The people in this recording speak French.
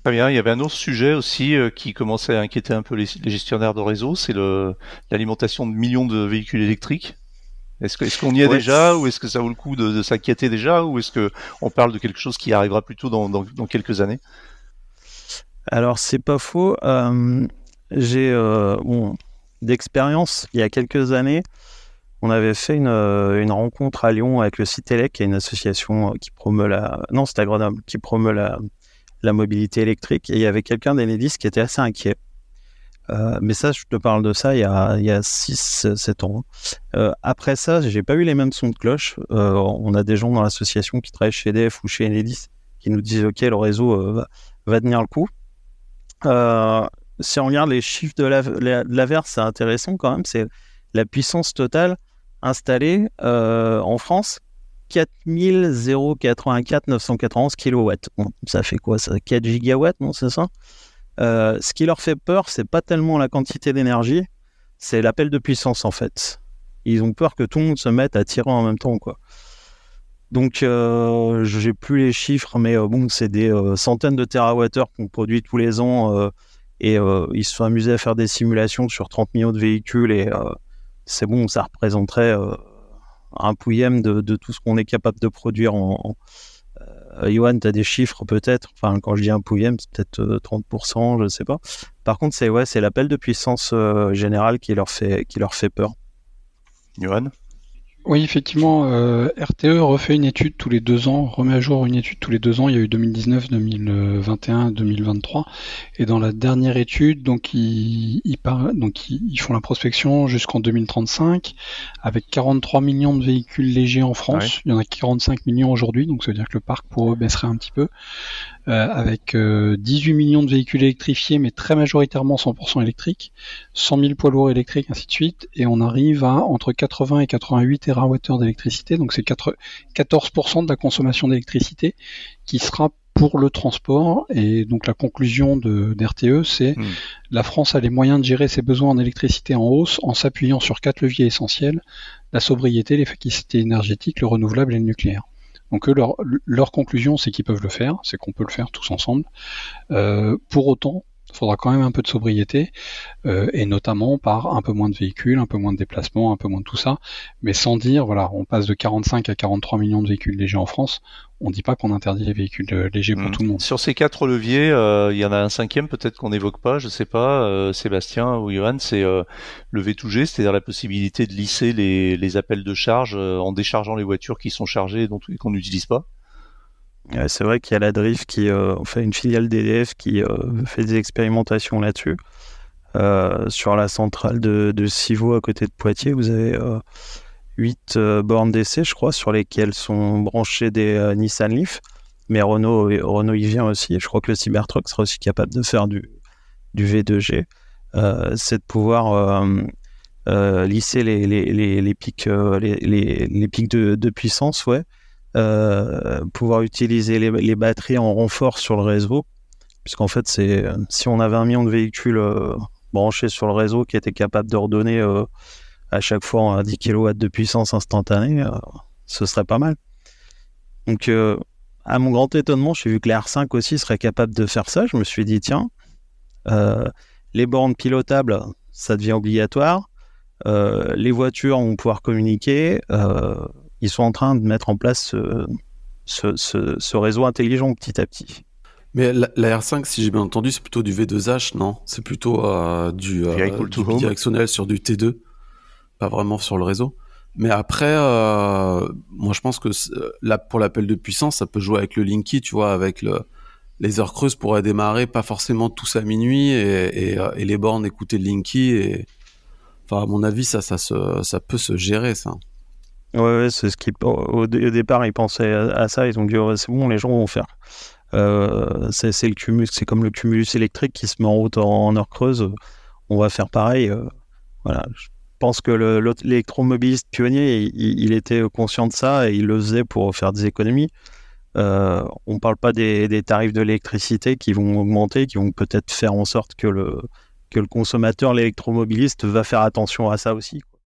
Très bien. Il y avait un autre sujet aussi qui commençait à inquiéter un peu les gestionnaires de réseau, c'est l'alimentation de millions de véhicules électriques. Est-ce qu'on y est Ouais. déjà, ou est-ce que ça vaut le coup de s'inquiéter déjà, ou est-ce que on parle de quelque chose qui arrivera plutôt dans quelques années? Alors, c'est pas faux. J'ai bon, d'expérience, il y a quelques années, on avait fait une rencontre à Lyon avec le Citélec, qui est une association qui promeut la... Non, c'est à Grenoble, qui promeut la mobilité électrique. Et il y avait quelqu'un d'Enedis qui était assez inquiet. Mais ça, je te parle de ça il y a 6-7 ans. Après ça, j'ai pas eu les mêmes sons de cloche. On a des gens dans l'association qui travaillent chez EDF ou chez Enedis qui nous disent OK, le réseau va tenir le coup. Euh, Si on regarde les chiffres de l'Aver, c'est intéressant quand même. C'est la puissance totale installée en France, 4084 991 kilowatts. Bon, ça fait quoi ça? 4 gigawatts, non, c'est ça? Ce qui leur fait peur, c'est pas tellement la quantité d'énergie, c'est l'appel de puissance en fait. Ils ont peur que tout le monde se mette à tirer en même temps, quoi. Donc, j'ai plus les chiffres, mais bon, c'est des centaines de terawattheures qu'on produit tous les ans. Et ils se sont amusés à faire des simulations sur 30 millions de véhicules. Et c'est bon, ça représenterait un pouillème de tout ce qu'on est capable de produire Johan, tu as des chiffres peut-être. Enfin, quand je dis un pouillème, c'est peut-être 30%, je ne sais pas. Par contre, c'est l'appel de puissance générale qui leur fait peur. Johan? Oui, effectivement, RTE refait une étude tous les 2 ans, remet à jour une étude tous les 2 ans. Il y a eu 2019, 2021, 2023. Et dans la dernière étude, donc ils font la prospection jusqu'en 2035, avec 43 millions de véhicules légers en Ouais. France. Il y en a 45 millions aujourd'hui, donc ça veut dire que le parc pour eux baisserait un petit peu. Avec 18 millions de véhicules électrifiés, mais très majoritairement 100% électriques, 100 000 poids lourds électriques, ainsi de suite, et on arrive à entre 80 et 88 TWh d'électricité, donc c'est 14% de la consommation d'électricité qui sera pour le transport. Et donc la conclusion d'RTE, c'est Hmm. la France a les moyens de gérer ses besoins en électricité en hausse en s'appuyant sur 4 leviers essentiels: la sobriété, l'efficacité énergétique, le renouvelable et le nucléaire. Donc eux, leur conclusion, c'est qu'ils peuvent le faire, c'est qu'on peut le faire tous ensemble. Pour autant, il faudra quand même un peu de sobriété, et notamment par un peu moins de véhicules, un peu moins de déplacements, un peu moins de tout ça, mais sans dire, voilà, on passe de 45 à 43 millions de véhicules légers en France, on ne dit pas qu'on interdit les véhicules légers pour Hmm. tout le monde. Sur ces quatre leviers, il y en a un cinquième peut-être qu'on n'évoque pas, je sais pas, Sébastien ou Johan, c'est le V2G, c'est-à-dire la possibilité de lisser les appels de charge en déchargeant les voitures qui sont chargées et qu'on n'utilise pas. C'est vrai qu'il y a la Drift qui fait une filiale d'EDF qui fait des expérimentations là-dessus. Sur la centrale de Civaux à côté de Poitiers, vous avez 8 bornes d'essai, je crois, sur lesquelles sont branchés des Nissan Leaf. Mais Renault y vient aussi. Et je crois que le Cybertruck sera aussi capable de faire du V2G. C'est de pouvoir lisser les pics, les pics de puissance, ouais. Pouvoir utiliser les batteries en renfort sur le réseau, puisqu'en fait, si on avait 1 million de véhicules branchés sur le réseau qui étaient capables de redonner à chaque fois 10 kW de puissance instantanée, ce serait pas mal. Donc, à mon grand étonnement, j'ai vu que la R5 aussi serait capable de faire ça. Je me suis dit, tiens, euh, les bornes pilotables, ça devient obligatoire. Les voitures vont pouvoir communiquer. Ils sont en train de mettre en place ce réseau intelligent petit à petit. Mais la R5, si j'ai bien entendu, c'est plutôt du V2H, non? C'est plutôt Vehicle to du Home. bidirectionnel sur du T2, pas vraiment sur le réseau. Mais après, moi je pense que là, pour l'appel de puissance, ça peut jouer avec le Linky, tu vois, avec les heures creuses pourraient démarrer, pas forcément tous à minuit, et les bornes écouter le Linky. Enfin, à mon avis, ça peut se gérer, ça. Ouais, c'est ce qui au départ ils pensaient à ça. Ils ont dit ouais, c'est bon, les gens vont faire. C'est le cumulus, c'est comme le cumulus électrique qui se met en route en heure creuse. On va faire pareil. Voilà. Je pense que l'électromobiliste pionnier, il était conscient de ça et il le faisait pour faire des économies. On parle pas des tarifs de l'électricité qui vont augmenter, qui vont peut-être faire en sorte que le consommateur, l'électromobiliste, va faire attention à ça aussi, quoi.